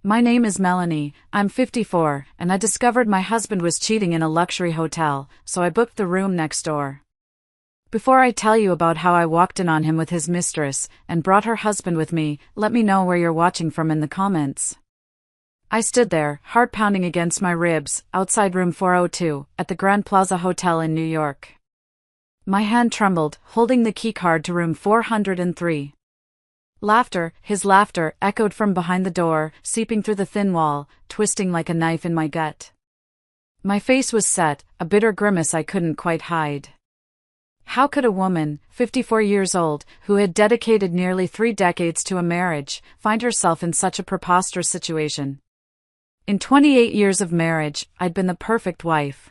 My name is Melanie, I'm 54, and I discovered my husband was cheating in a luxury hotel, so I booked the room next door. Before I tell you about how I walked in on him with his mistress, and brought her husband with me, let me know where you're watching from in the comments. I stood there, heart pounding against my ribs, outside room 402, at the Grand Plaza Hotel in New York. My hand trembled, holding the key card to room 403. Laughter, his laughter, echoed from behind the door, seeping through the thin wall, twisting like a knife in my gut. My face was set, a bitter grimace I couldn't quite hide. How could a woman, 54 years old, who had dedicated nearly 3 decades to a marriage, find herself in such a preposterous situation? In 28 years of marriage, I'd been the perfect wife.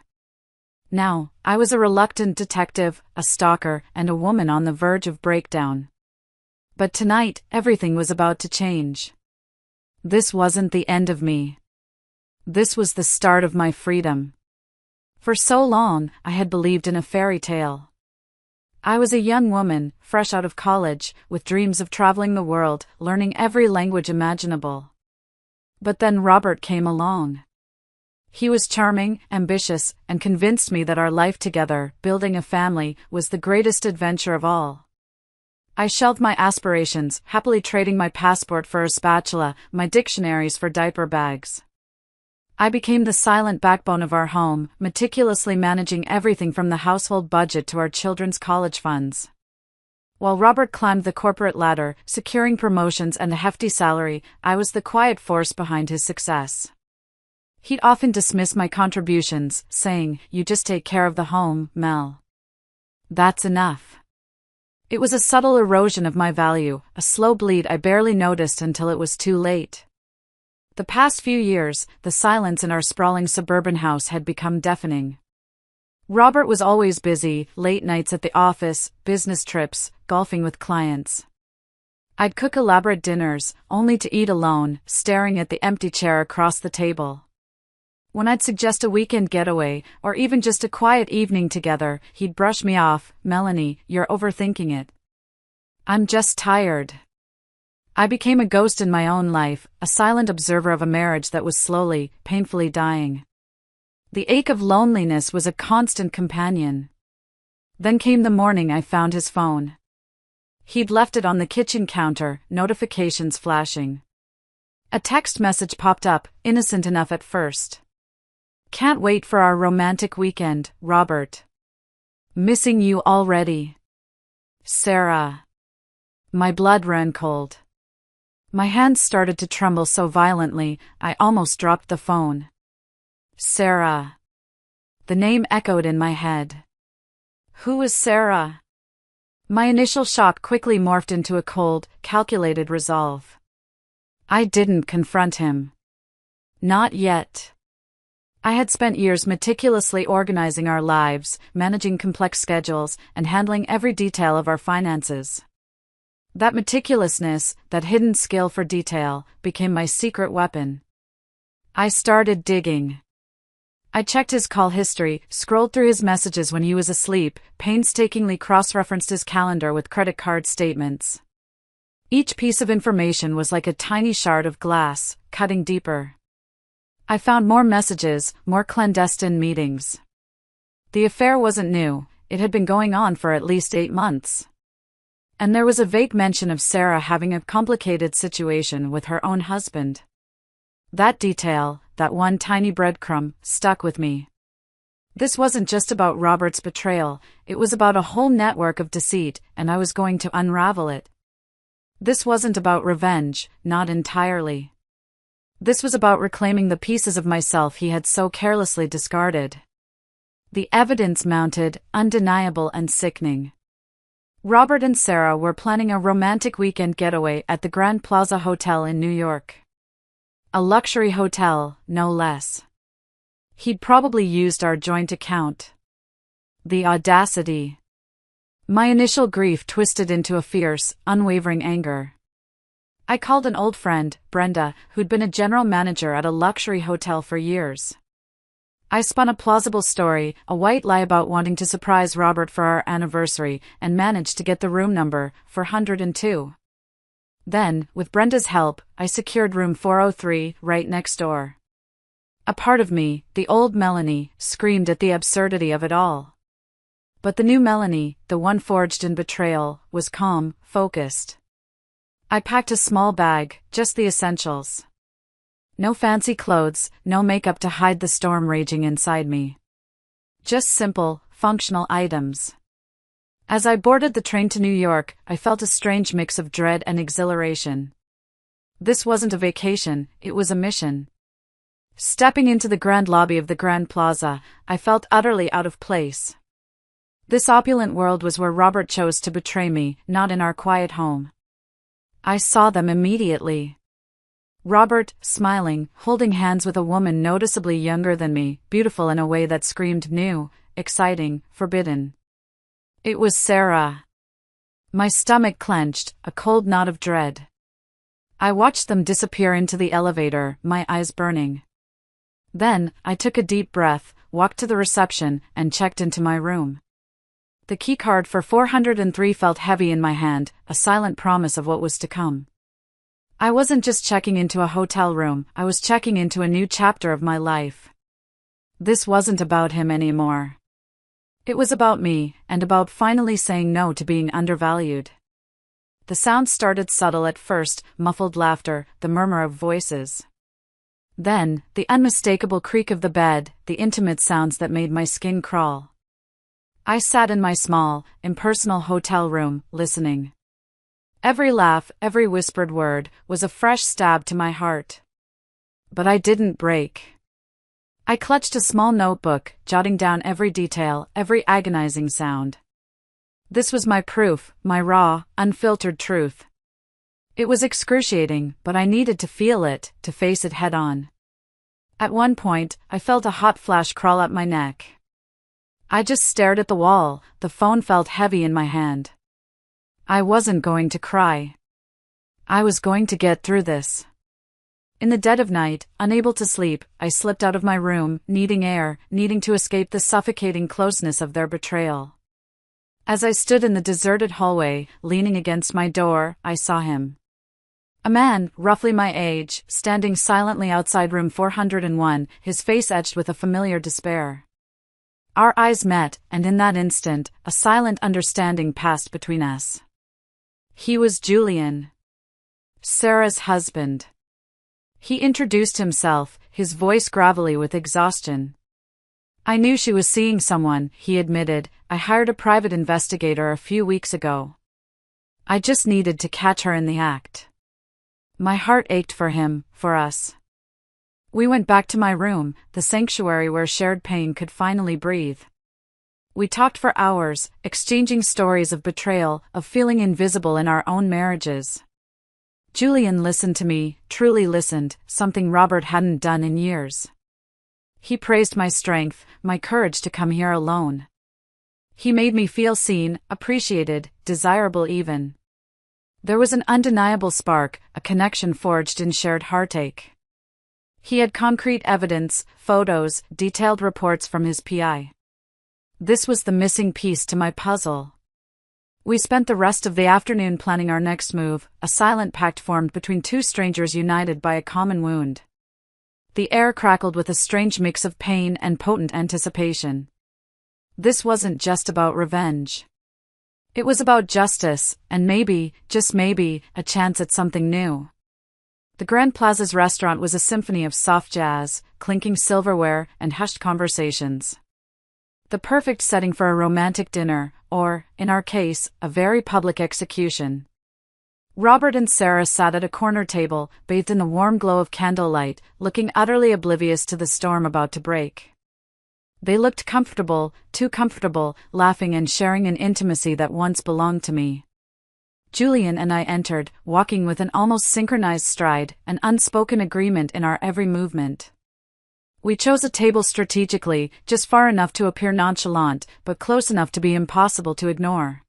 Now, I was a reluctant detective, a stalker, and a woman on the verge of breakdown. But tonight, everything was about to change. This wasn't the end of me. This was the start of my freedom. For so long, I had believed in a fairy tale. I was a young woman, fresh out of college, with dreams of traveling the world, learning every language imaginable. But then Robert came along. He was charming, ambitious, and convinced me that our life together, building a family, was the greatest adventure of all. I shelved my aspirations, happily trading my passport for a spatula, my dictionaries for diaper bags. I became the silent backbone of our home, meticulously managing everything from the household budget to our children's college funds. While Robert climbed the corporate ladder, securing promotions and a hefty salary, I was the quiet force behind his success. He'd often dismiss my contributions, saying, "You just take care of the home, Mel. That's enough." It was a subtle erosion of my value, a slow bleed I barely noticed until it was too late. The past few years, the silence in our sprawling suburban house had become deafening. Robert was always busy, late nights at the office, business trips, golfing with clients. I'd cook elaborate dinners, only to eat alone, staring at the empty chair across the table. When I'd suggest a weekend getaway, or even just a quiet evening together, he'd brush me off. "Melanie, you're overthinking it. I'm just tired." I became a ghost in my own life, a silent observer of a marriage that was slowly, painfully dying. The ache of loneliness was a constant companion. Then came the morning I found his phone. He'd left it on the kitchen counter, notifications flashing. A text message popped up, innocent enough at first. "Can't wait for our romantic weekend, Robert. Missing you already. Sarah." My blood ran cold. My hands started to tremble so violently, I almost dropped the phone. Sarah. The name echoed in my head. Who is Sarah? My initial shock quickly morphed into a cold, calculated resolve. I didn't confront him. Not yet. I had spent years meticulously organizing our lives, managing complex schedules, and handling every detail of our finances. That meticulousness, that hidden skill for detail, became my secret weapon. I started digging. I checked his call history, scrolled through his messages when he was asleep, painstakingly cross-referenced his calendar with credit card statements. Each piece of information was like a tiny shard of glass, cutting deeper. I found more messages, more clandestine meetings. The affair wasn't new, it had been going on for at least 8 months. And there was a vague mention of Sarah having a complicated situation with her own husband. That detail, that one tiny breadcrumb, stuck with me. This wasn't just about Robert's betrayal, it was about a whole network of deceit, and I was going to unravel it. This wasn't about revenge, not entirely. This was about reclaiming the pieces of myself he had so carelessly discarded. The evidence mounted, undeniable and sickening. Robert and Sarah were planning a romantic weekend getaway at the Grand Plaza Hotel in New York. A luxury hotel, no less. He'd probably used our joint account. The audacity. My initial grief twisted into a fierce, unwavering anger. I called an old friend, Brenda, who'd been a general manager at a luxury hotel for years. I spun a plausible story, a white lie about wanting to surprise Robert for our anniversary, and managed to get the room number, 402. Then, with Brenda's help, I secured room 403, right next door. A part of me, the old Melanie, screamed at the absurdity of it all. But the new Melanie, the one forged in betrayal, was calm, focused. I packed a small bag, just the essentials. No fancy clothes, no makeup to hide the storm raging inside me. Just simple, functional items. As I boarded the train to New York, I felt a strange mix of dread and exhilaration. This wasn't a vacation, it was a mission. Stepping into the grand lobby of the Grand Plaza, I felt utterly out of place. This opulent world was where Robert chose to betray me, not in our quiet home. I saw them immediately. Robert, smiling, holding hands with a woman noticeably younger than me, beautiful in a way that screamed new, exciting, forbidden. It was Sarah. My stomach clenched, a cold knot of dread. I watched them disappear into the elevator, my eyes burning. Then, I took a deep breath, walked to the reception, and checked into my room. The keycard for 403 felt heavy in my hand, a silent promise of what was to come. I wasn't just checking into a hotel room, I was checking into a new chapter of my life. This wasn't about him anymore. It was about me, and about finally saying no to being undervalued. The sound started subtle at first, muffled laughter, the murmur of voices. Then, the unmistakable creak of the bed, the intimate sounds that made my skin crawl. I sat in my small, impersonal hotel room, listening. Every laugh, every whispered word, was a fresh stab to my heart. But I didn't break. I clutched a small notebook, jotting down every detail, every agonizing sound. This was my proof, my raw, unfiltered truth. It was excruciating, but I needed to feel it, to face it head on. At one point, I felt a hot flash crawl up my neck. I just stared at the wall, the phone felt heavy in my hand. I wasn't going to cry. I was going to get through this. In the dead of night, unable to sleep, I slipped out of my room, needing air, needing to escape the suffocating closeness of their betrayal. As I stood in the deserted hallway, leaning against my door, I saw him. A man, roughly my age, standing silently outside room 401, his face etched with a familiar despair. Our eyes met, and in that instant, a silent understanding passed between us. He was Julian, Sarah's husband. He introduced himself, his voice gravelly with exhaustion. I knew she was seeing someone, he admitted. I hired a private investigator a few weeks ago. I just needed to catch her in the act. My heart ached for him, for us. We went back to my room, the sanctuary where shared pain could finally breathe. We talked for hours, exchanging stories of betrayal, of feeling invisible in our own marriages. Julian listened to me, truly listened, something Robert hadn't done in years. He praised my strength, my courage to come here alone. He made me feel seen, appreciated, desirable even. There was an undeniable spark, a connection forged in shared heartache. He had concrete evidence, photos, detailed reports from his PI. This was the missing piece to my puzzle. We spent the rest of the afternoon planning our next move, a silent pact formed between two strangers united by a common wound. The air crackled with a strange mix of pain and potent anticipation. This wasn't just about revenge. It was about justice, and maybe, just maybe, a chance at something new. The Grand Plaza's restaurant was a symphony of soft jazz, clinking silverware, and hushed conversations. The perfect setting for a romantic dinner, or, in our case, a very public execution. Robert and Sarah sat at a corner table, bathed in the warm glow of candlelight, looking utterly oblivious to the storm about to break. They looked comfortable, too comfortable, laughing and sharing an intimacy that once belonged to me. Julian and I entered, walking with an almost synchronized stride, an unspoken agreement in our every movement. We chose a table strategically, just far enough to appear nonchalant, but close enough to be impossible to ignore.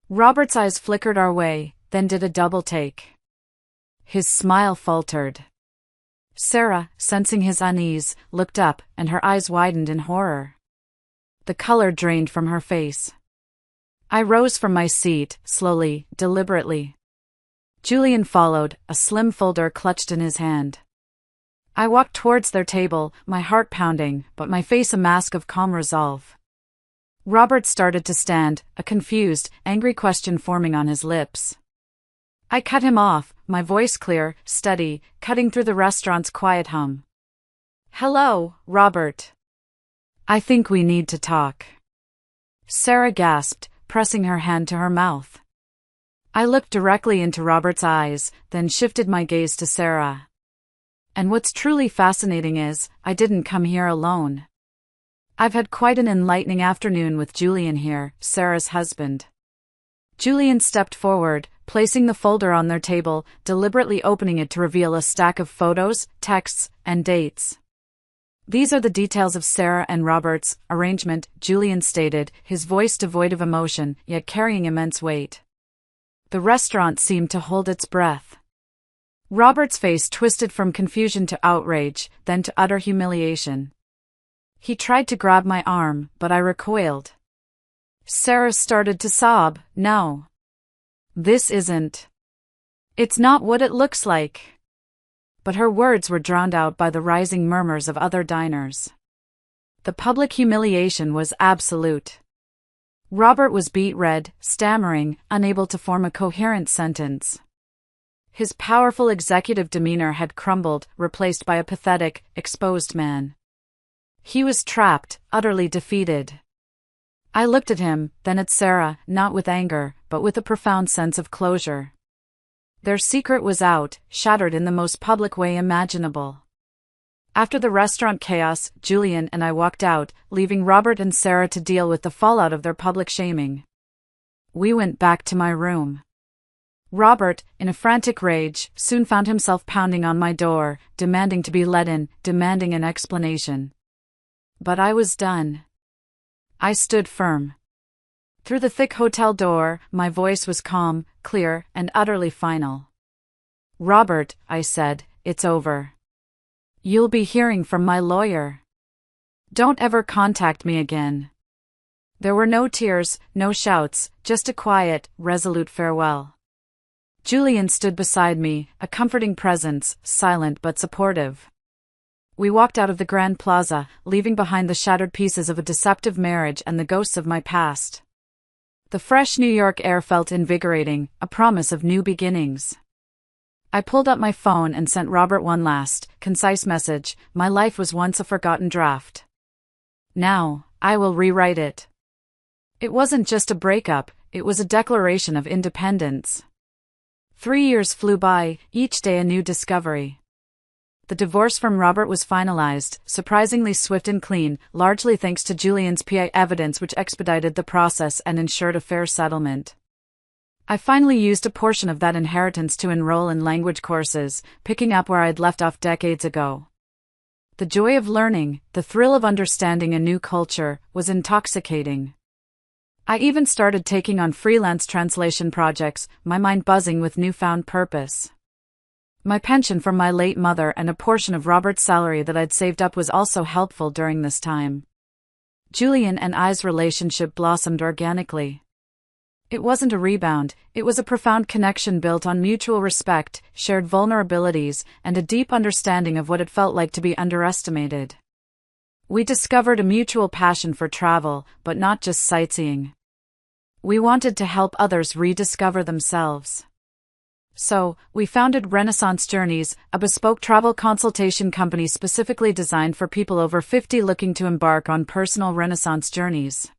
Robert's eyes flickered our way, then did a double take. His smile faltered. Sarah, sensing his unease, looked up, and her eyes widened in horror. The color drained from her face. I rose from my seat, slowly, deliberately. Julian followed, a slim folder clutched in his hand. I walked towards their table, my heart pounding, but my face a mask of calm resolve. Robert started to stand, a confused, angry question forming on his lips. I cut him off, my voice clear, steady, cutting through the restaurant's quiet hum. "Hello, Robert. I think we need to talk." Sarah gasped, pressing her hand to her mouth. I looked directly into Robert's eyes, then shifted my gaze to Sarah. And what's truly fascinating is, I didn't come here alone. I've had quite an enlightening afternoon with Julian here, Sarah's husband. Julian stepped forward, placing the folder on their table, deliberately opening it to reveal a stack of photos, texts, and dates. "These are the details of Sarah and Robert's arrangement," Julian stated, his voice devoid of emotion, yet carrying immense weight. The restaurant seemed to hold its breath. Robert's face twisted from confusion to outrage, then to utter humiliation. He tried to grab my arm, but I recoiled. Sarah started to sob. "No. This isn't. It's not what it looks like." But her words were drowned out by the rising murmurs of other diners. The public humiliation was absolute. Robert was beet red, stammering, unable to form a coherent sentence. His powerful executive demeanor had crumbled, replaced by a pathetic, exposed man. He was trapped, utterly defeated. I looked at him, then at Sarah, not with anger, but with a profound sense of closure. Their secret was out, shattered in the most public way imaginable. After the restaurant chaos, Julian and I walked out, leaving Robert and Sarah to deal with the fallout of their public shaming. We went back to my room. Robert, in a frantic rage, soon found himself pounding on my door, demanding to be let in, demanding an explanation. But I was done. I stood firm. Through the thick hotel door, my voice was calm, clear, and utterly final. "Robert," I said, "it's over. You'll be hearing from my lawyer. Don't ever contact me again." There were no tears, no shouts, just a quiet, resolute farewell. Julian stood beside me, a comforting presence, silent but supportive. We walked out of the Grand Plaza, leaving behind the shattered pieces of a deceptive marriage and the ghosts of my past. The fresh New York air felt invigorating, a promise of new beginnings. I pulled up my phone and sent Robert one last, concise message. My life was once a forgotten draft. Now, I will rewrite it. It wasn't just a breakup, it was a declaration of independence. 3 years flew by, each day a new discovery. The divorce from Robert was finalized, surprisingly swift and clean, largely thanks to Julian's PI evidence which expedited the process and ensured a fair settlement. I finally used a portion of that inheritance to enroll in language courses, picking up where I'd left off decades ago. The joy of learning, the thrill of understanding a new culture, was intoxicating. I even started taking on freelance translation projects, my mind buzzing with newfound purpose. My pension from my late mother and a portion of Robert's salary that I'd saved up was also helpful during this time. Julian and I's relationship blossomed organically. It wasn't a rebound, it was a profound connection built on mutual respect, shared vulnerabilities, and a deep understanding of what it felt like to be underestimated. We discovered a mutual passion for travel, but not just sightseeing. We wanted to help others rediscover themselves. So, we founded Renaissance Journeys, a bespoke travel consultation company specifically designed for people over 50 looking to embark on personal Renaissance journeys.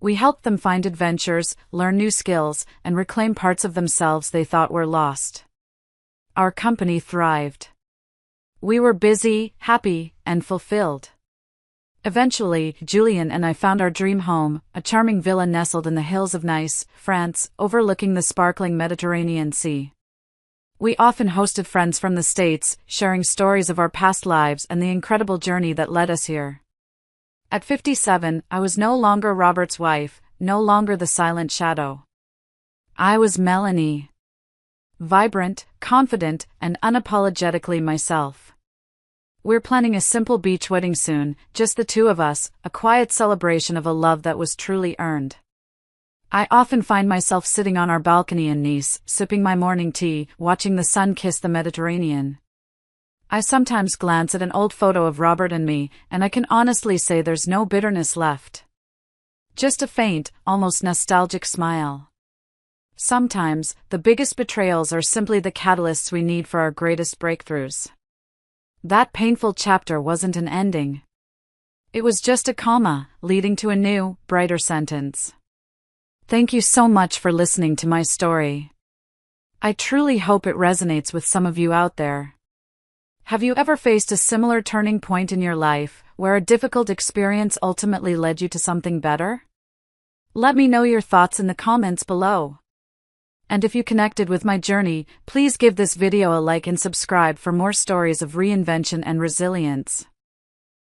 We helped them find adventures, learn new skills, and reclaim parts of themselves they thought were lost. Our company thrived. We were busy, happy, and fulfilled. Eventually, Julian and I found our dream home, a charming villa nestled in the hills of Nice, France, overlooking the sparkling Mediterranean Sea. We often hosted friends from the States, sharing stories of our past lives and the incredible journey that led us here. At 57, I was no longer Robert's wife, no longer the silent shadow. I was Melanie. Vibrant, confident, and unapologetically myself. We're planning a simple beach wedding soon, just the two of us, a quiet celebration of a love that was truly earned. I often find myself sitting on our balcony in Nice, sipping my morning tea, watching the sun kiss the Mediterranean. I sometimes glance at an old photo of Robert and me, and I can honestly say there's no bitterness left. Just a faint, almost nostalgic smile. Sometimes, the biggest betrayals are simply the catalysts we need for our greatest breakthroughs. That painful chapter wasn't an ending. It was just a comma, leading to a new, brighter sentence. Thank you so much for listening to my story. I truly hope it resonates with some of you out there. Have you ever faced a similar turning point in your life, where a difficult experience ultimately led you to something better? Let me know your thoughts in the comments below. And if you connected with my journey, please give this video a like and subscribe for more stories of reinvention and resilience.